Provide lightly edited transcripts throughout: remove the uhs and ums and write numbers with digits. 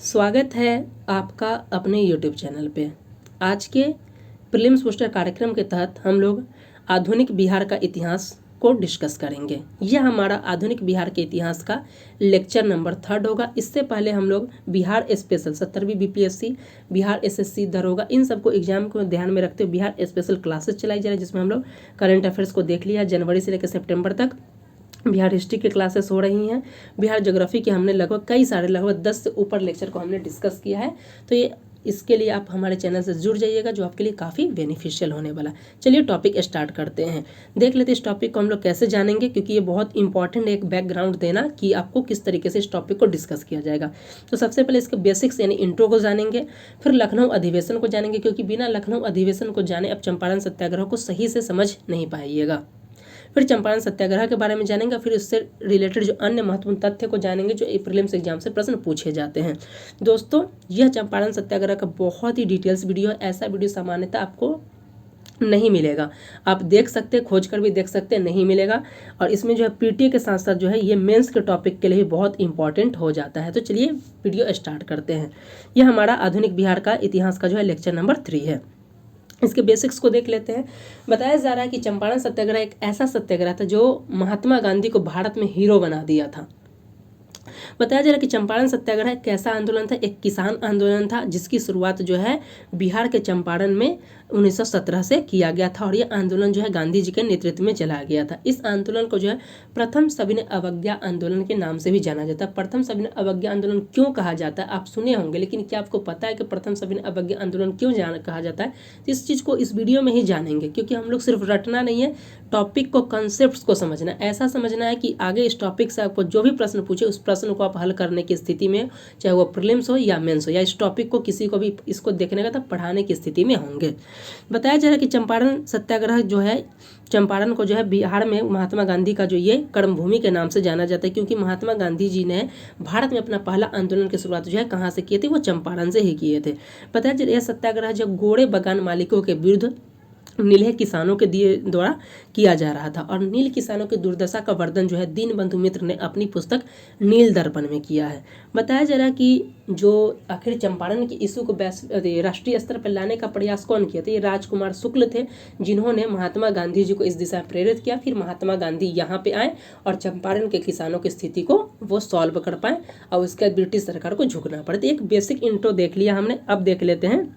स्वागत है आपका अपने YouTube चैनल पे। आज के प्रीलिम्स बूस्टर कार्यक्रम के तहत हम लोग आधुनिक बिहार का इतिहास को डिस्कस करेंगे। यह हमारा आधुनिक बिहार के इतिहास का लेक्चर नंबर 3 होगा। इससे पहले हम लोग बिहार स्पेशल 70वीं BPSC, बिहार SSC दरोगा, इन सबको एग्जाम को ध्यान में रखते हुए बिहार स्पेशल क्लासेस चलाई जा रही है, जिसमें हम लोग करंट अफेयर्स को देख लिया। जनवरी से लेकर सितंबर तक बिहार हिस्ट्री की क्लासेस हो रही हैं। बिहार ज्योग्राफी के हमने लगभग 10 से ऊपर लेक्चर को हमने डिस्कस किया है। तो ये इसके लिए आप हमारे चैनल से जुड़ जाइएगा, जो आपके लिए काफ़ी बेनिफिशियल होने वाला। चलिए टॉपिक स्टार्ट करते हैं। देख लेते हैं इस टॉपिक को हम लोग कैसे जानेंगे, क्योंकि ये बहुत इंपॉर्टेंट है एक बैकग्राउंड देना कि आपको किस तरीके से इस टॉपिक को डिस्कस किया जाएगा। तो सबसे पहले इसके बेसिक्स यानी इंट्रो को जानेंगे, फिर लखनऊ अधिवेशन को जानेंगे, क्योंकि बिना लखनऊ अधिवेशन को जाने आप चंपारण सत्याग्रह को सही से समझ नहीं पाइएगा। फिर चंपारण सत्याग्रह के बारे में जानेंगे, फिर उससे रिलेटेड जो अन्य महत्वपूर्ण तथ्य को जानेंगे जो प्रीलिम्स एग्जाम से प्रश्न पूछे जाते हैं। दोस्तों, यह चंपारण सत्याग्रह का बहुत ही डिटेल्स वीडियो है। ऐसा वीडियो सामान्यतः आपको नहीं मिलेगा। आप देख सकते हैं, खोज कर भी देख सकते हैं, नहीं मिलेगा। और इसमें जो है पीटी के साथ साथ जो है ये मेंस के टॉपिक के लिए भी बहुत इंपॉर्टेंट हो जाता है। तो चलिए वीडियो स्टार्ट करते हैं। यह हमारा आधुनिक बिहार का इतिहास का जो है लेक्चर नंबर 3 है। इसके बेसिक्स को देख लेते हैं। बताया जा रहा है कि चंपारण सत्याग्रह एक ऐसा सत्याग्रह था जो महात्मा गांधी को भारत में हीरो बना दिया था। बताया जा रहा है कि चंपारण सत्याग्रह एक कैसा आंदोलन था, एक किसान आंदोलन था, जिसकी शुरुआत जो है बिहार के चंपारण में 1917 से किया गया था। और यह आंदोलन जो है गांधी जी के नेतृत्व में चला गया था। इस आंदोलन को जो है प्रथम सविनय अवज्ञा आंदोलन के नाम से भी जाना जाता है। प्रथम सविनय अवज्ञा आंदोलन क्यों कहा जाता है आप सुने होंगे, लेकिन क्या आपको पता है कि प्रथम सविनय अवज्ञा आंदोलन क्यों कहा जाता है? तो इस चीज़ को इस वीडियो में ही जानेंगे, क्योंकि हम लोग सिर्फ रटना नहीं है, टॉपिक को, कंसेप्ट को समझना, ऐसा समझना है कि आगे इस टॉपिक से आपको जो भी प्रश्न पूछे उस प्रश्न को आप हल करने की स्थिति में, चाहे वो प्रीलिम्स हो या मेंस हो, या इस टॉपिक को किसी को भी इसको देखने का तब पढ़ाने की स्थिति में होंगे। बताया जा रहा है कि चंपारण सत्याग्रह जो है, चंपारण को जो है बिहार में महात्मा गांधी का जो ये कर्मभूमि के नाम से जाना जाता है, क्योंकि महात्मा गांधी जी ने भारत में अपना पहला आंदोलन की शुरुआत जो है कहाँ से किए थे? वो चंपारण से ही किए थे। बताया जा रहा है यह सत्याग्रह जो गोरे बागान मालिकों के विरुद्ध नील किसानों के द्वारा किया जा रहा था। और नील किसानों की दुर्दशा का वर्णन जो है दीनबंधु मित्र ने अपनी पुस्तक नील दर्पण में किया है। बताया जा रहा है कि जो आखिर चंपारण की इशू को राष्ट्रीय स्तर पर लाने का प्रयास कौन किया था? ये राजकुमार शुक्ल थे, जिन्होंने महात्मा गांधी जी को इस दिशा में प्रेरित किया। फिर महात्मा गांधी यहाँ पे आए और चंपारण के किसानों की स्थिति को वो सॉल्व कर पाए, और उसके बाद ब्रिटिश सरकार को झुकना पड़े। तो एक बेसिक इंट्रो देख लिया हमने, अब देख लेते हैं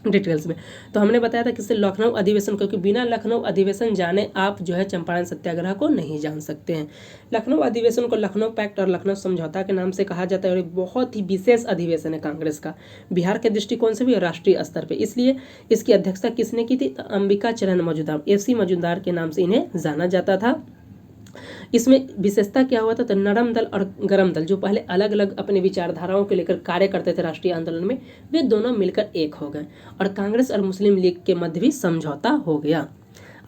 डिटेल्स में। तो हमने बताया था किससे? लखनऊ अधिवेशन, क्योंकि बिना लखनऊ अधिवेशन जाने आप जो है चंपारण सत्याग्रह को नहीं जान सकते हैं। लखनऊ अधिवेशन को लखनऊ पैक्ट और लखनऊ समझौता के नाम से कहा जाता है, और एक बहुत ही विशेष अधिवेशन है कांग्रेस का, बिहार के दृष्टिकोण से भी और राष्ट्रीय स्तर पर। इसलिए इसकी अध्यक्षता किसने की थी? तो अंबिका चरण मजूमदार, AC मजूमदार के नाम से इन्हें जाना जाता था। इसमें विशेषता क्या हुआ था? तो नरम दल और गरम दल, जो पहले अलग अलग अपने विचारधाराओं को लेकर कार्य करते थे राष्ट्रीय आंदोलन में, वे दोनों मिलकर एक हो गए, और कांग्रेस और मुस्लिम लीग के मध्य भी समझौता हो गया।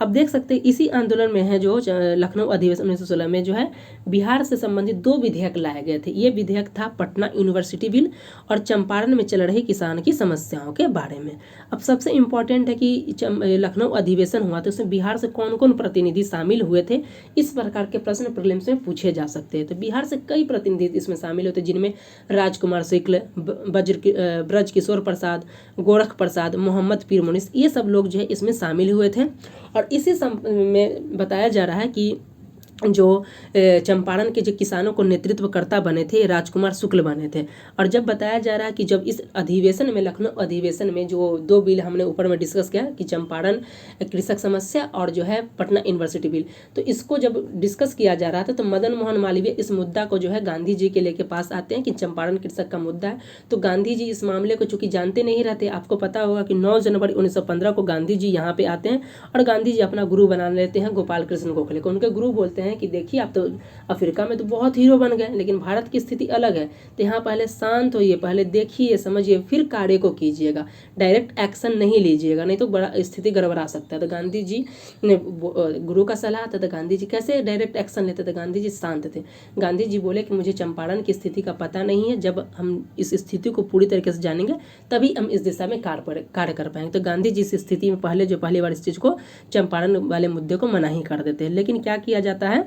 अब देख सकते हैं इसी आंदोलन में है जो लखनऊ अधिवेशन 1916 में जो है बिहार से संबंधित 2 विधेयक लाए गए थे। ये विधेयक था पटना यूनिवर्सिटी बिल और चंपारण में चल रही किसान की समस्याओं के बारे में। अब सबसे इम्पोर्टेंट है कि लखनऊ अधिवेशन हुआ तो उसमें बिहार से कौन कौन प्रतिनिधि शामिल हुए थे, इस प्रकार के प्रश्न प्रीलिम्स में पूछे जा सकते हैं। तो बिहार से कई प्रतिनिधि इसमें शामिल होते, जिनमें राजकुमार शुक्ल, ब्रज किशोर प्रसाद, गोरख प्रसाद, मोहम्मद पीर मुनीस, ये सब लोग जो है इसमें शामिल हुए थे। और इसी में बताया जा रहा है कि जो चंपारण के जो किसानों को नेतृत्वकर्ता बने थे राजकुमार शुक्ल बने थे। और जब बताया जा रहा है कि जब इस अधिवेशन में, लखनऊ अधिवेशन में, जो 2 बिल हमने ऊपर में डिस्कस किया कि चंपारण कृषक समस्या और जो है पटना यूनिवर्सिटी बिल, तो इसको जब डिस्कस किया जा रहा था तो मदन मोहन मालवीय इस मुद्दा को जो है गांधी जी के लेके पास आते हैं कि चंपारण कृषक का मुद्दा है। तो गांधी जी इस मामले को चूंकि जानते नहीं रहते, आपको पता होगा कि 9 जनवरी 1915 को गांधी जी यहाँ पे आते हैं और गांधी जी अपना गुरु बना लेते हैं गोपाल कृष्ण गोखले को। उनके गुरु बोलते हैं कि देखिए आप तो अफ्रीका में तो बहुत हीरो बन गए, लेकिन भारत की स्थिति अलग है, तो यहाँ पहले शांत होइए, पहले देखिए समझिए, फिर कार्य को कीजिएगा, डायरेक्ट एक्शन नहीं लीजिएगा, नहीं तो बड़ा स्थिति गड़बड़ा सकता है। तो गांधी जी ने गुरु का सलाह था, तो गांधी जी कैसे डायरेक्ट एक्शन लेते थे? गांधी जी शांत थे। गांधी जी बोले कि मुझे चंपारण की स्थिति का पता नहीं है, जब हम इस स्थिति को पूरी तरीके से जानेंगे तभी हम इस दिशा में कार्य कर पाएंगे। तो गांधी जी इस स्थिति में पहली बार इस चीज़ को, चंपारण वाले मुद्दे को मना ही कर देते हैं। लेकिन क्या किया जाता है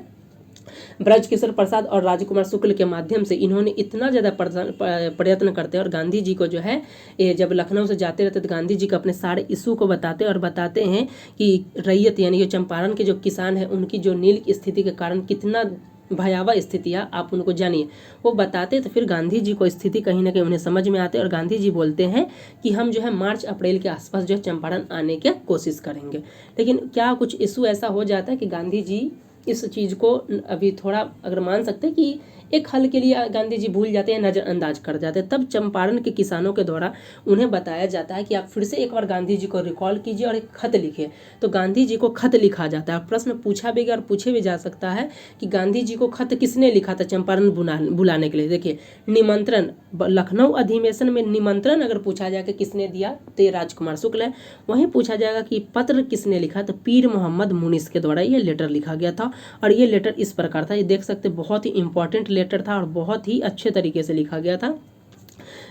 ब्रजकिशोर प्रसाद और राजकुमार शुक्ल के माध्यम से इन्होंने इतना ज़्यादा प्रयत्न करते हैं और गांधी जी को जो है ये जब लखनऊ से जाते रहते तो गांधी जी को अपने सारे इशू को बताते और बताते हैं कि रैयत यानी कि चंपारण के जो किसान हैं उनकी जो नील की स्थिति के कारण कितना भयावह स्थितियाँ आप उनको जानिए वो बताते। तो फिर गांधी जी को स्थिति कहीं ना कहीं उन्हें समझ में आते और गांधी जी बोलते हैं कि हम जो है मार्च अप्रैल के आसपास जो है चंपारण आने की कोशिश करेंगे। लेकिन क्या कुछ इशू ऐसा हो जाता है कि गांधी जी इस चीज़ को अभी थोड़ा अगर मान सकते हैं कि एक हल के लिए गांधी जी भूल जाते हैं, नज़रअंदाज कर जाते हैं। तब चंपारण के किसानों के द्वारा उन्हें बताया जाता है कि आप फिर से एक बार गांधी जी को रिकॉल कीजिए और एक खत लिखिए। तो गांधी जी को खत लिखा जाता है। प्रश्न पूछा भी गया और पूछे भी जा सकता है कि गांधी जी को खत किसने लिखा था चंपारण बुलाने के लिए। देखिए निमंत्रण, लखनऊ अधिवेशन में निमंत्रण अगर पूछा जाए कि किसने दिया तो ये राजकुमार शुक्ल है। वहीं पूछा जाएगा कि पत्र किसने लिखा तो पीर मोहम्मद मुनिस के द्वारा ये लेटर लिखा गया था। और ये लेटर इस प्रकार था, ये देख सकते बहुत ही इंपॉर्टेंट लेटर था और बहुत ही अच्छे तरीके से लिखा गया था,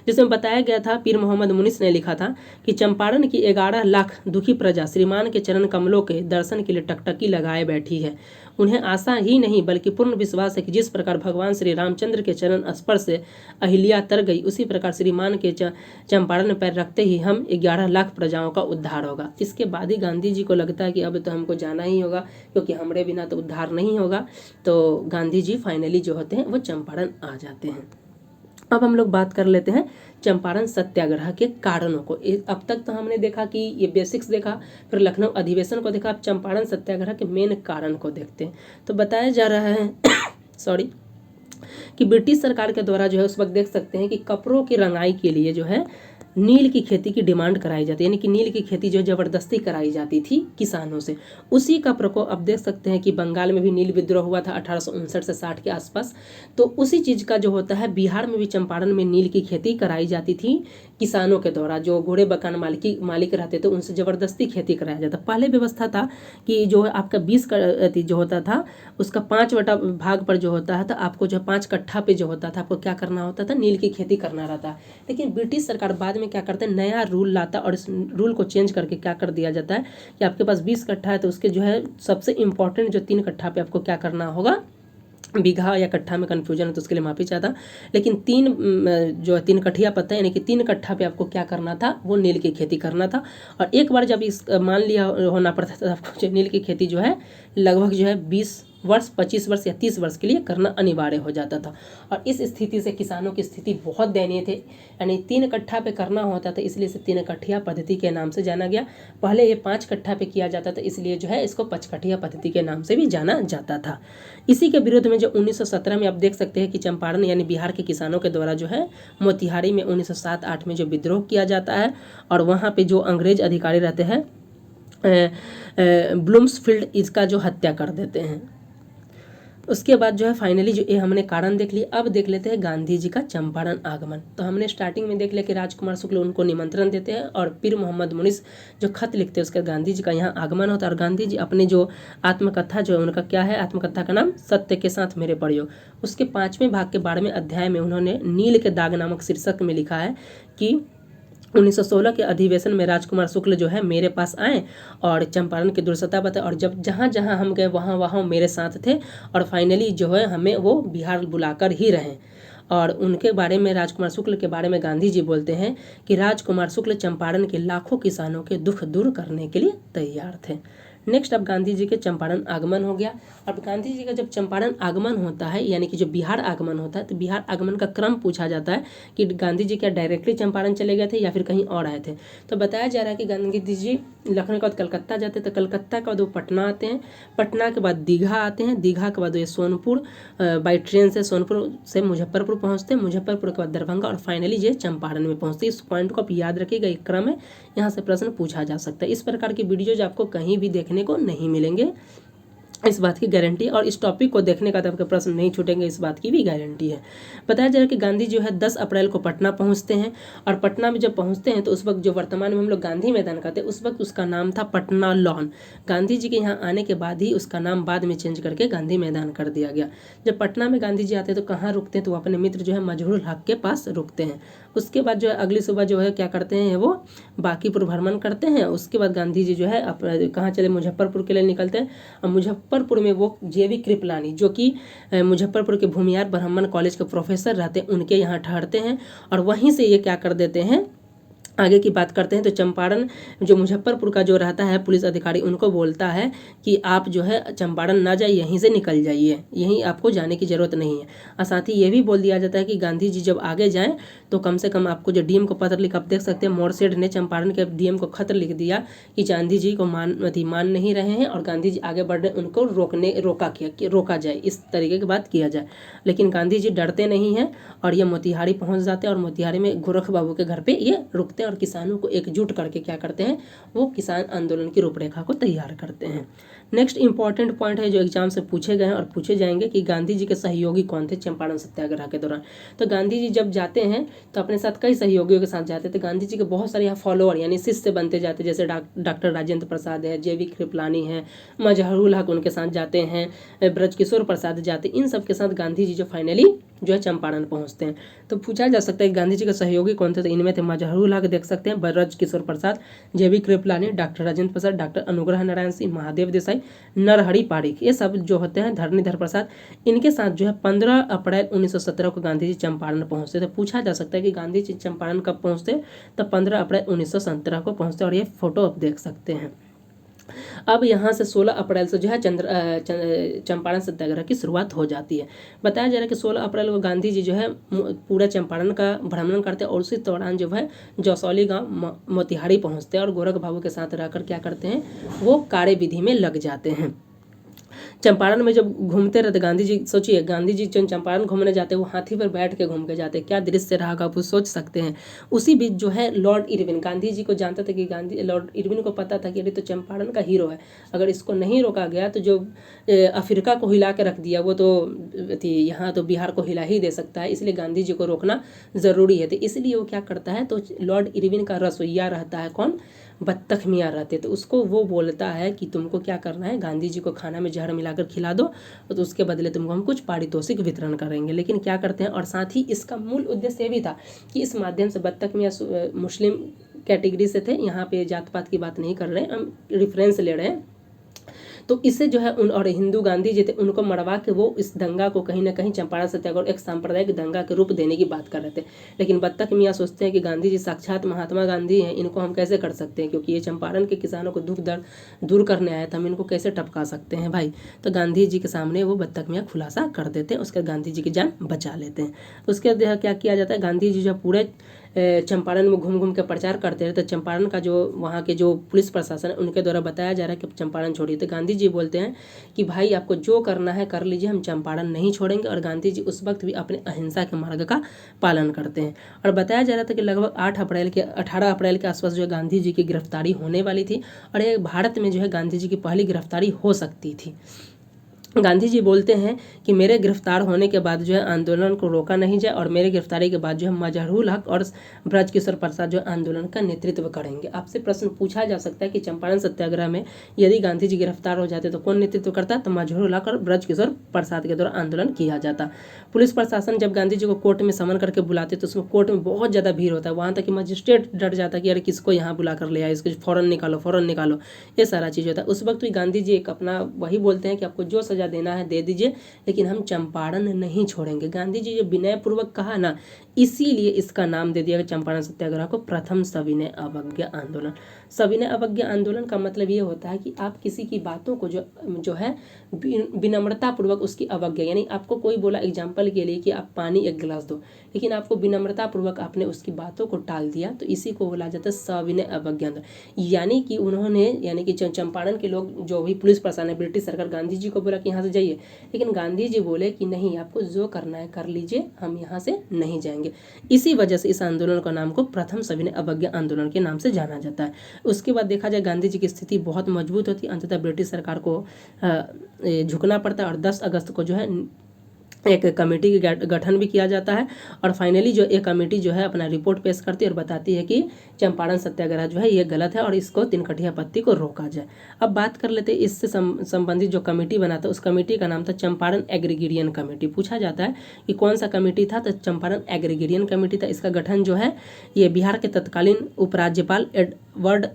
जिसमें बताया गया था पीर मोहम्मद मुनिस ने लिखा था कि चंपारण की 11 लाख दुखी प्रजा श्रीमान के चरण कमलों के दर्शन के लिए टकटकी लगाए बैठी है। उन्हें आशा ही नहीं बल्कि पूर्ण विश्वास है कि जिस प्रकार भगवान श्री रामचंद्र के चरण स्पर्श से अहिल्या तर गई उसी प्रकार श्रीमान के चंपारण में पैर रखते ही हम 11 लाख प्रजाओं का उद्धार होगा। इसके बाद ही गांधी जी को लगता है कि अब तो हमको जाना ही होगा क्योंकि हमारे बिना तो उद्धार नहीं होगा। तो गांधी जी फाइनली जो होते हैं वो चंपारण आ जाते हैं। अब हम लोग बात कर लेते हैं चंपारण सत्याग्रह के कारणों को। अब तक तो हमने देखा कि ये बेसिक्स देखा, फिर लखनऊ अधिवेशन को देखा, अब चंपारण सत्याग्रह के मेन कारण को देखते हैं। तो बताया जा रहा है सॉरी कि ब्रिटिश सरकार के द्वारा जो है उस वक्त देख सकते हैं कि कपड़ों की रंगाई के लिए जो है नील की खेती की डिमांड कराई जाती है, यानी कि नील की खेती जो ज़बरदस्ती कराई जाती थी किसानों से। उसी का प्रकोप अब देख सकते हैं कि बंगाल में भी नील विद्रोह हुआ था 1859 से 60 के आसपास। तो उसी चीज़ का जो होता है बिहार में भी चंपारण में नील की खेती कराई जाती थी किसानों के द्वारा। जो घोड़े बकान मालिक रहते थे उनसे ज़बरदस्ती खेती कराया जाता। पहले व्यवस्था था कि जो आपका 20 जो होता था उसका 5 भाग पर जो होता है तो आपको जो 5 कट्ठा पे जो होता था आपको क्या करना होता था, नील की खेती करना रहता। लेकिन ब्रिटिश सरकार बाद में क्या करते हैं नया रूल लाता और इस रूल को चेंज करके क्या कर दिया जाता है कि आपके पास 20 कट्ठा है तो उसके जो है सबसे इंपॉर्टेंट जो 3 कट्ठा पे आपको क्या करना होगा, बीघा या कट्ठा में कन्फ्यूजन है तो उसके लिए माफी चाहता, लेकिन 3 कट्ठिया पत्ता यानी कि 3 कट्ठा पे आपको क्या करना था वो नील की खेती करना था। और एक बार जब इस मान लिया होना पड़ता था आपको जो नील की खेती जो है लगभग जो है 20 वर्ष 25 वर्ष या 30 वर्ष के लिए करना अनिवार्य हो जाता था। और इस स्थिति से किसानों की स्थिति बहुत दयनीय थे, यानी 3 कट्ठा पे करना होता था, इसलिए इसे 3 कट्ठिया पद्धति के नाम से जाना गया। पहले ये 5 कट्ठा पे किया जाता था, इसलिए जो है इसको 5 कट्ठिया पद्धति के नाम से भी जाना जाता था। इसी के विरोध में जो 1917 में आप देख सकते हैं कि चंपारण यानी बिहार के किसानों के द्वारा जो है मोतिहारी में 1907-08 में जो विद्रोह किया जाता है और वहाँ पे जो अंग्रेज अधिकारी रहते हैं ब्लूम्सफील्ड इसका जो हत्या कर देते हैं। उसके बाद जो है फाइनली जो ये हमने कारण देख लिया। अब देख लेते हैं गांधी जी का चंपारण आगमन। तो हमने स्टार्टिंग में देख लिया कि राजकुमार शुक्ल उनको निमंत्रण देते हैं और पीर मोहम्मद मुनिस जो खत लिखते हैं उसके गांधी जी का यहाँ आगमन होता है। और गांधी जी अपने जो आत्मकथा जो है उनका क्या है, आत्मकथा का नाम सत्य के साथ मेरे पढ़ियो, उसके 5वें भाग के 12वें अध्याय में उन्होंने नील के दाग नामक शीर्षक में लिखा है कि 1916 के अधिवेशन में राजकुमार शुक्ल जो है मेरे पास आए और चंपारण की दुर्दशा बताए और जब जहाँ जहाँ हम गए वहाँ वहाँ मेरे साथ थे और फाइनली जो है हमें वो बिहार बुलाकर ही रहे। और उनके बारे में राजकुमार शुक्ल के बारे में गांधी जी बोलते हैं कि राजकुमार शुक्ल चंपारण के लाखों किसानों के दुख दूर करने के लिए तैयार थे। नेक्स्ट अब गांधी जी के चंपारण आगमन हो गया। अब गांधी जी का जब चंपारण आगमन होता है यानी कि जो बिहार आगमन होता है तो बिहार आगमन का क्रम पूछा जाता है कि गांधी जी क्या डायरेक्टली चंपारण चले गए थे या फिर कहीं और आए थे। तो बताया जा रहा है कि गांधी जी लखनऊ के बाद कलकत्ता जाते तो कलकत्ता के बाद वो पटना आते हैं, पटना के बाद दीघा आते हैं, दीघा के बाद ये सोनपुर बाई ट्रेन से सोनपुर से मुजफ्फरपुर पहुँचते हैं, मुजफ्फरपुर के बाद दरभंगा और फाइनली ये चंपारण में पहुँचते हैं। इस पॉइंट को आप याद रखिएगा, एक क्रम है, यहाँ से प्रश्न पूछा जा सकता है। इस प्रकार की वीडियोज आपको कहीं भी देखने को नहीं मिलेंगे, इस बात की गारंटी। और इस टॉपिक को देखने का तो आपके प्रश्न नहीं छूटेंगे, इस बात की भी गारंटी है। बताया जा रहा है कि गांधी जो है 10 अप्रैल को पटना पहुंचते हैं और पटना में जब पहुंचते हैं तो उस वक्त जो वर्तमान में हम लोग गांधी मैदान कहते हैं उस वक्त उसका नाम था पटना लॉन। गांधी जी के यहाँ आने के बाद ही उसका नाम बाद में चेंज करके गांधी मैदान कर दिया गया। जब पटना में गांधी जी आते हैं तो कहाँ रुकते हैं, तो वो अपने मित्र जो है मजहरूल हक के पास रुकते हैं। उसके बाद जो है अगली सुबह जो है क्या करते हैं, वो बांकीपुर भ्रमण करते हैं। उसके बाद गांधी जी जो है कहाँ चले, मुजफ्फरपुर के लिए निकलते हैं और मुजफ्फरपुर मुजफ्फरपुर में वो जेवी कृपलानी जो कि मुजफ्फरपुर के भूमिहार ब्राह्मण कॉलेज के प्रोफेसर रहते हैं, उनके यहाँ ठहरते हैं और वहीं से ये क्या कर देते हैं, आगे की बात करते हैं। तो चंपारण जो मुजफ्फरपुर का जो रहता है पुलिस अधिकारी, उनको बोलता है कि आप जो है चंपारण ना जाइए, यहीं से निकल जाइए, यहीं आपको जाने की ज़रूरत नहीं है। और साथ ही ये भी बोल दिया जाता है कि गांधी जी जब आगे जाएं तो कम से कम आपको जो डीएम को पत्र लिख, आप देख सकते हैं मोरसेड ने चंपारण के डीएम को खत लिख दिया कि गांधी जी को मान नहीं रहे हैं और गांधी जी आगे बढ़ रहे, उनको रोका जाए, इस तरीके की बात किया जाए। लेकिन गांधी जी डरते नहीं हैं और ये मोतिहारी पहुँच जाते हैं और मोतिहारी में गोरख बाबू के घर पर ये रुकते हैं और किसानों को एकजुट करके क्या करते हैं, वो किसान आंदोलन की रूपरेखा को तैयार करते हैं। नेक्स्ट इंपॉर्टेंट पॉइंट है जो एग्जाम से पूछे गए हैं और पूछे जाएंगे कि गांधी जी के सहयोगी कौन थे चंपारण सत्याग्रह के दौरान। तो गांधी जी जब जाते हैं तो अपने साथ कई सहयोगियों के साथ जाते थे। गांधी जी के बहुत सारे यहाँ फॉलोअर यानी शिष्य बनते जाते, जैसे डॉक्टर राजेंद्र प्रसाद है, जेवी कृपलानी है, मजहरूल हक उनके साथ जाते हैं, ब्रजकिशोर प्रसाद जाते, इन सब के साथ गांधी जी जो फाइनली जो है चंपारण पहुंचते हैं। तो पूछा जा सकता है कि गांधी जी के सहयोगी कौन थे, तो इनमें थे मजहरूल हक देख सकते हैं, ब्रजकिशोर प्रसाद, जेवी कृपलानी, डॉक्टर राजेंद्र प्रसाद, डॉक्टर अनुग्रह नारायण सिंह, महादेव देसाई, नरहरि पारिक, ये सब जो होते हैं, धरणीधर प्रसाद, इनके साथ जो है 15 अप्रैल 1917 को गांधी जी चंपारण पहुंचते थे। पूछा जा सकता है कि गांधी जी चंपारण कब पहुंचते, तो 15 अप्रैल 1917 को पहुंचते और ये फोटो आप देख सकते हैं। अब यहाँ से 16 अप्रैल से जो है चंपारण सत्याग्रह की शुरुआत हो जाती है। बताया जा रहा है कि 16 अप्रैल को गांधी जी जो है पूरा चंपारण का भ्रमण करते हैं और उसी दौरान जो है जौसौली गांव मोतिहारी पहुँचते हैं और गोरख बाबू के साथ रहकर क्या करते हैं, वो कार्य विधि में लग जाते हैं। चंपारण में जब घूमते रहते गांधी जी, सोचिए गांधी जी जब चंपारण घूमने जाते वो हाथी पर बैठ के घूम के जाते, क्या दृश्य रहा आप सोच सकते हैं। उसी बीच जो है लॉर्ड इरविन, गांधी जी को जानता था कि लॉर्ड इरविन को पता था कि अरे तो चंपारण का हीरो है, अगर इसको नहीं रोका गया तो जो अफ्रीका को हिला के रख दिया वो तो यहाँ तो बिहार को हिला ही दे सकता है, इसलिए गांधी जी को रोकना ज़रूरी है। तो इसलिए वो क्या करता है, तो लॉर्ड इरविन का रसोइया रहता है कौन, बत्तख मियाँ रहते, तो उसको वो बोलता है कि तुमको क्या करना है, गांधी जी को खाना में जहर मिलाकर खिला दो तो उसके बदले तुमको हम कुछ पारितोषिक वितरण करेंगे। लेकिन क्या करते हैं, और साथ ही इसका मूल उद्देश्य ये भी था कि इस माध्यम से बत्तख मियाँ मुस्लिम कैटेगरी से थे, यहाँ पे जात पात की बात नहीं कर रहे हैं, हम रेफरेंस ले रहे हैं। तो इससे जो है उन और हिंदू गांधी जी थे उनको मरवा के वो इस दंगा को कहीं ना कहीं चंपारण सत्याग्रह एक सांप्रदायिक दंगा के रूप देने की बात कर रहे थे। लेकिन बत्तख मियाँ सोचते हैं कि गांधी जी साक्षात महात्मा गांधी हैं, इनको हम कैसे कर सकते हैं, क्योंकि ये चंपारण के किसानों को दुख दर्द दूर करने आए थे, हम इनको कैसे टपका सकते हैं भाई। तो गांधी जी के सामने वो बत्तख मियाँ खुलासा कर देते हैं, उसके गांधी जी की जान बचा लेते हैं। उसके बाद क्या किया जाता है, गांधी जी जो पूरे चंपारण में घूम घूम के प्रचार करते रहे। तो चंपारण का जो वहाँ के जो पुलिस प्रशासन है उनके द्वारा बताया जा रहा है कि चंपारण छोड़िए। तो गांधी जी बोलते हैं कि भाई आपको जो करना है कर लीजिए, हम चंपारण नहीं छोड़ेंगे। और गांधी जी उस वक्त भी अपने अहिंसा के मार्ग का पालन करते हैं। और बताया जा रहा था कि लगभग 18 अप्रैल के आसपास जो है गांधी जी की गिरफ्तारी होने वाली थी और ये भारत में जो है गांधी जी की पहली गिरफ्तारी हो सकती थी। गांधी जी बोलते हैं कि मेरे गिरफ्तार होने के बाद जो है आंदोलन को रोका नहीं जाए और मेरे गिरफ्तारी के बाद जो है मजहरूल हक और ब्रजकिशोर प्रसाद जो आंदोलन का नेतृत्व करेंगे। आपसे प्रश्न पूछा जा सकता है कि चंपारण सत्याग्रह में यदि गांधी जी गिरफ्तार हो जाते तो कौन नेतृत्व करता, तो मजहरूल हक और ब्रजकिशोर प्रसाद के द्वारा आंदोलन किया जाता। पुलिस प्रशासन जब गांधी जी को कोर्ट में समन करके बुलाते तो उसमें कोर्ट में बहुत ज़्यादा भीड़ होता है, वहाँ तक कि मजिस्ट्रेट डर जाता कि अरे किसको यहाँ बुला कर ले आए, इसको फ़ौरन निकालो, ये सारा चीज़ होता है। उस वक्त भी गांधी जी एक अपना वही बोलते हैं कि आपको जो सज़ा देना है दे दीजिए, लेकिन हम चंपारण नहीं छोड़ेंगे। गांधी जी जो विनयपूर्वक कहा ना, इसीलिए इसका नाम दे दिया गया चंपारण सत्याग्रह को प्रथम सविनय अवज्ञा आंदोलन। सविनय अवज्ञा आंदोलन का मतलब ये होता है कि आप किसी की बातों को जो है विनम्रता पूर्वक उसकी अवज्ञा, यानी आपको कोई बोला एग्जाम्पल के लिए कि आप पानी एक गिलास दो, लेकिन आपको विनम्रता पूर्वक आपने उसकी बातों को टाल दिया, तो इसी को बोला जाता है सविनय अवज्ञा आंदोलन। यानी कि चंपारण के लोग जो भी पुलिस प्रशासन है, ब्रिटिश सरकार गांधी जी को बोला कि यहाँ से जाइए, लेकिन गांधी जी बोले कि नहीं, आपको जो करना है कर लीजिए, हम यहाँ से नहीं जाएंगे। इसी वजह से इस आंदोलन का नाम को प्रथम सविनय अवज्ञा आंदोलन के नाम से जाना जाता है। उसके बाद देखा जाए गांधी जी की स्थिति बहुत मजबूत होती है, अंततः ब्रिटिश सरकार को झुकना पड़ता है और 10 अगस्त को जो है एक कमेटी के गठन भी किया जाता है और फाइनली जो एक कमेटी जो है अपना रिपोर्ट पेश करती है और बताती है कि चंपारण सत्याग्रह जो है ये गलत है और इसको तीन कठिया पत्ती को रोका जाए। अब बात कर लेते हैं इससे संबंधित जो कमेटी बना था, उस कमेटी का नाम था चंपारण एग्रीगेरियन कमेटी। पूछा जाता है कि कौन सा कमेटी था, तो चंपारण एग्रीगेरियन कमेटी था। इसका गठन जो है ये बिहार के तत्कालीन उपराज्यपाल एडवर्ड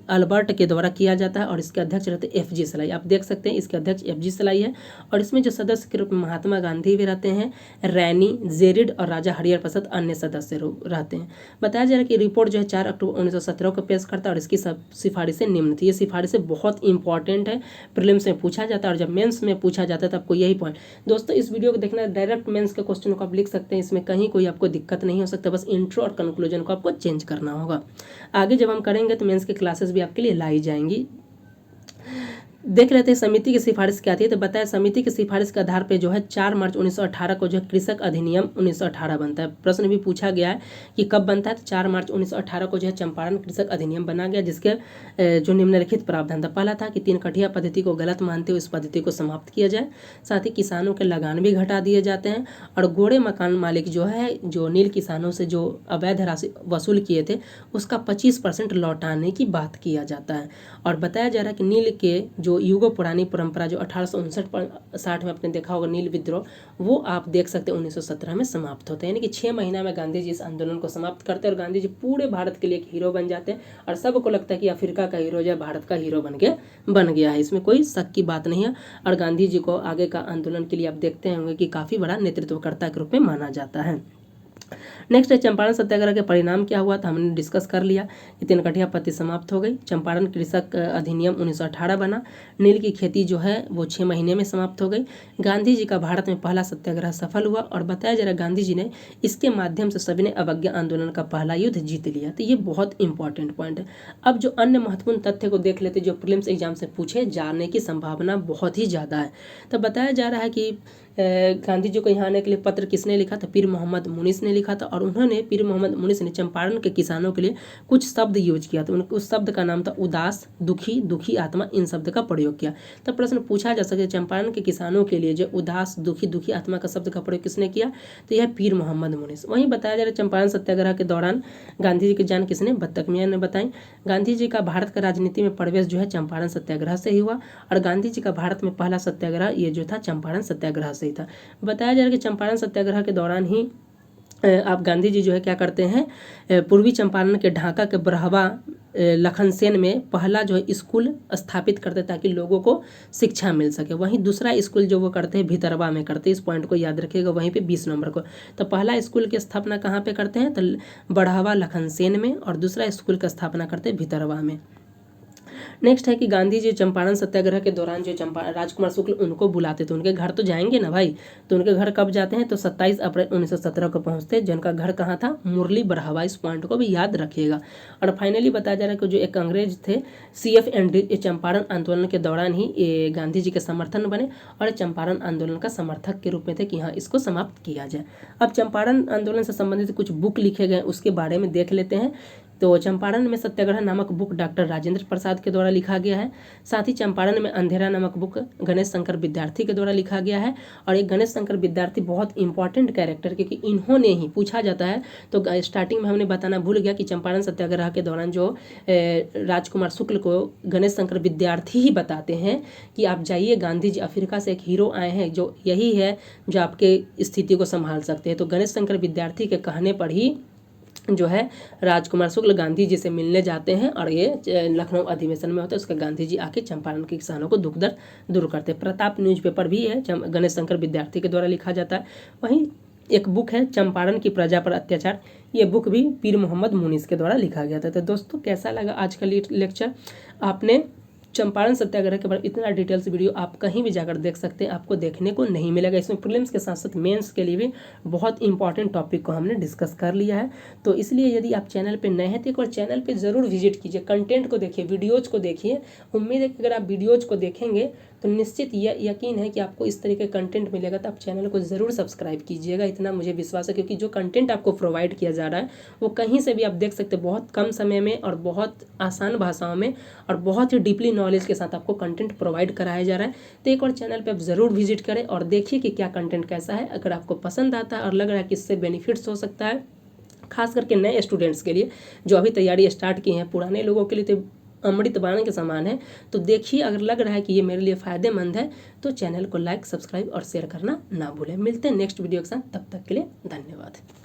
अल्बर्ट के द्वारा किया जाता है और इसके अध्यक्ष रहते FG सलाई। आप देख सकते हैं इसके अध्यक्ष FG सलाई है और इसमें जो सदस्य के रूप में महात्मा गांधी भी रहते हैं, रैनी, जेरिड और राजा हरिहर प्रसाद अन्य सदस्य रहते हैं। बताया जा रहा है कि रिपोर्ट जो है 4 अक्टूबर 1917 को पेश करता है और इसकी सब सिफारिशें निम्न थी। ये सिफारिशें बहुत इंपॉर्टेंट है, प्रीलिम्स में पूछा जाता है और जब मेंस में पूछा जाता है तो आपको यही पॉइंट। दोस्तों इस वीडियो को देखना, डायरेक्ट मेंस के क्वेश्चन को आप लिख सकते हैं, इसमें कहीं कोई आपको दिक्कत नहीं हो सकता, बस इंट्रो और कंक्लूजन को आपको चेंज करना होगा। आगे जब हम करेंगे तो मेंस की क्लासेस भी आपके लिए लाई जाएंगी। देख लेते हैं समिति की सिफारिश क्या थी। तो बताया समिति की सिफारिश के आधार पे जो है 4 मार्च 1918 को जो है कृषक अधिनियम 1918 बनता है। प्रश्न भी पूछा गया है कि कब बनता है, तो 4 मार्च 1918 को जो है चंपारण कृषक अधिनियम बना गया, जिसके जो निम्नलिखित प्रावधान था। पहला था कि 3 कठिया पद्धति को गलत मानते हुए इस पद्धति को समाप्त किया जाए, साथ ही किसानों के लगान भी घटा दिए जाते हैं और गोड़े मकान मालिक जो है जो नील किसानों से जो अवैध राशि वसूल किए थे उसका 25% लौटाने की बात किया जाता है। और बताया जा रहा है कि नील के जो युगों पुरानी परंपरा जो 1859-60 में आपने देखा होगा नील विद्रोह, वो आप देख सकते हैं 1917 में समाप्त होते हैं। यानी कि 6 महीना में गांधी जी इस आंदोलन को समाप्त करते हैं और गांधी जी पूरे भारत के लिए एक हीरो बन जाते हैं और सबको लगता है कि अफ्रीका का हीरो या भारत का हीरो बन गया है। इसमें कोई शक की बात नहीं है और गांधी जी को आगे का आंदोलन के लिए आप देखते होंगे कि काफ़ी बड़ा नेतृत्वकर्ता के रूप में माना जाता है। नेक्स्ट है चंपारण सत्याग्रह के परिणाम क्या हुआ था, हमने डिस्कस कर लिया कि 3 कठिया पत्ती समाप्त हो गई, चंपारण कृषक अधिनियम 1918 बना, नील की खेती जो है वो 6 महीने में समाप्त हो गई, गांधी जी का भारत में पहला सत्याग्रह सफल हुआ और बताया जा रहा है गांधी जी ने इसके माध्यम से सविनय अवज्ञा आंदोलन का पहला युद्ध जीत लिया। तो ये बहुत इंपॉर्टेंट पॉइंट है। अब जो अन्य महत्वपूर्ण तथ्य को देख लेते जो प्रीलिम्स एग्जाम से पूछे जाने की संभावना बहुत ही ज़्यादा है। तो बताया जा रहा है कि गांधी जी को यहाँ आने के लिए पत्र किसने लिखा था, पीर मोहम्मद मुनीस ने लिखा था और उन्होंने पीर मोहम्मद मुनीस ने चंपारण के किसानों के लिए कुछ शब्द यूज किया था। उस शब्द का नाम था उदास, दुखी, दुखी आत्मा, इन शब्द का प्रयोग किया। तब प्रश्न पूछा जा सकता है चंपारण के किसानों के लिए जो उदास, दुखी, दुखी आत्मा का शब्द का प्रयोग किसने किया, तो यह पीर मोहम्मद मुनीस। वहीं बताया जा रहा है चंपारण सत्याग्रह के दौरान गांधी जी की जान किसने, बत्तख मियां ने बताई। गांधी जी का भारत का राजनीति में प्रवेश जो है चंपारण सत्याग्रह से ही हुआ और गांधी जी का भारत में पहला सत्याग्रह ये जो था चंपारण सत्याग्रह से ही था। बताया जा रहा है कि चंपारण सत्याग्रह के दौरान ही आप गांधी जी जो है क्या करते हैं, पूर्वी चंपारण के ढाका के बरहवा लखनसेन में पहला जो है स्कूल स्थापित करते ताकि लोगों को शिक्षा मिल सके। वहीं दूसरा स्कूल जो वो करते हैं भितरवा में करते हैं, इस पॉइंट को याद रखिएगा, वहीं पे 20 नंबर को। तो पहला स्कूल की स्थापना कहाँ पे करते हैं, तो बरहवा लखनसेन में और दूसरा स्कूल की स्थापना करते हैं भितरवा में। नेक्स्ट है कि गांधी जी चंपारण सत्याग्रह के दौरान जो राजकुमार शुक्ल उनको बुलाते थे, उनके घर तो जाएंगे ना भाई, तो उनके घर कब जाते हैं, तो 27 अप्रैल 1917 को पहुंचते हैं, जिनका घर कहाँ था, मुरली बरहवा। इस पॉइंट को भी याद रखिएगा। और फाइनली बताया जा रहा है कि जो एक अंग्रेज थे CF एंड्रीज चंपारण आंदोलन के दौरान ही ये गांधी जी के समर्थन बने और चंपारण आंदोलन का समर्थक के रूप में थे कि हाँ इसको समाप्त किया जाए। अब चंपारण आंदोलन से संबंधित कुछ बुक लिखे गए उसके बारे में देख लेते हैं। तो चंपारण में सत्याग्रह नामक बुक डॉक्टर राजेंद्र प्रसाद के द्वारा लिखा गया है। साथ ही चंपारण में अंधेरा नामक बुक गणेश शंकर विद्यार्थी के द्वारा लिखा गया है। और एक गणेश शंकर विद्यार्थी बहुत इंपॉर्टेंट कैरेक्टर, क्योंकि इन्होंने ही पूछा जाता है तो स्टार्टिंग में हमने बताना भूल गया कि चंपारण सत्याग्रह के दौरान जो राजकुमार शुक्ल को गणेश शंकर विद्यार्थी ही बताते हैं कि आप जाइए, गांधी जी अफ्रीका से एक हीरो आए हैं जो यही है जो आपके स्थिति को संभाल सकते हैं। तो गणेश शंकर विद्यार्थी के कहने पर ही जो है राजकुमार शुक्ल गांधी जी से मिलने जाते हैं और ये लखनऊ अधिवेशन में होता है। उसका गांधी जी आके चंपारण के किसानों को दुख दर्द दूर करते हैं। प्रताप न्यूज़पेपर भी है, गणेश शंकर विद्यार्थी के द्वारा लिखा जाता है। वहीं एक बुक है चंपारण की प्रजा पर अत्याचार, ये बुक भी पीर मोहम्मद मुनीस के द्वारा लिखा गया था। तो दोस्तों कैसा लगा आज का लेक्चर, आपने चंपारण सत्याग्रह के बारे में इतना डिटेल्स वीडियो आप कहीं भी जाकर देख सकते हैं, आपको देखने को नहीं मिलेगा। इसमें प्रीलिम्स के साथ साथ मेंस के लिए भी बहुत इंपॉर्टेंट टॉपिक को हमने डिस्कस कर लिया है। तो इसलिए यदि आप चैनल पे नए हैं तो एक बार चैनल पे ज़रूर विजिट कीजिए, कंटेंट को देखिए, वीडियोज़ को देखिए। उम्मीद है कि अगर आप वीडियोज़ को देखेंगे तो निश्चित यह यकीन है कि आपको इस तरह के कंटेंट मिलेगा, तो आप चैनल को ज़रूर सब्सक्राइब कीजिएगा, इतना मुझे विश्वास है। क्योंकि जो कंटेंट आपको प्रोवाइड किया जा रहा है वो कहीं से भी आप देख सकते हैं, बहुत कम समय में और बहुत आसान भाषाओं में और बहुत ही डीपली नॉलेज के साथ आपको कंटेंट प्रोवाइड कराया जा रहा है। तो एक और चैनल पे आप ज़रूर विजिट करें और देखिए कि क्या कंटेंट कैसा है। अगर आपको पसंद आता है और लग रहा है कि इससे बेनिफिट्स हो सकता है, खास करके नए स्टूडेंट्स के लिए जो अभी तैयारी स्टार्ट किए हैं, पुराने लोगों के लिए तो अमृत बाण के समान है, तो देखिए अगर लग रहा है कि ये मेरे लिए फ़ायदेमंद है तो चैनल को लाइक, सब्सक्राइब और शेयर करना ना भूलें। मिलते हैं नेक्स्ट वीडियो के साथ, तब तक के लिए धन्यवाद।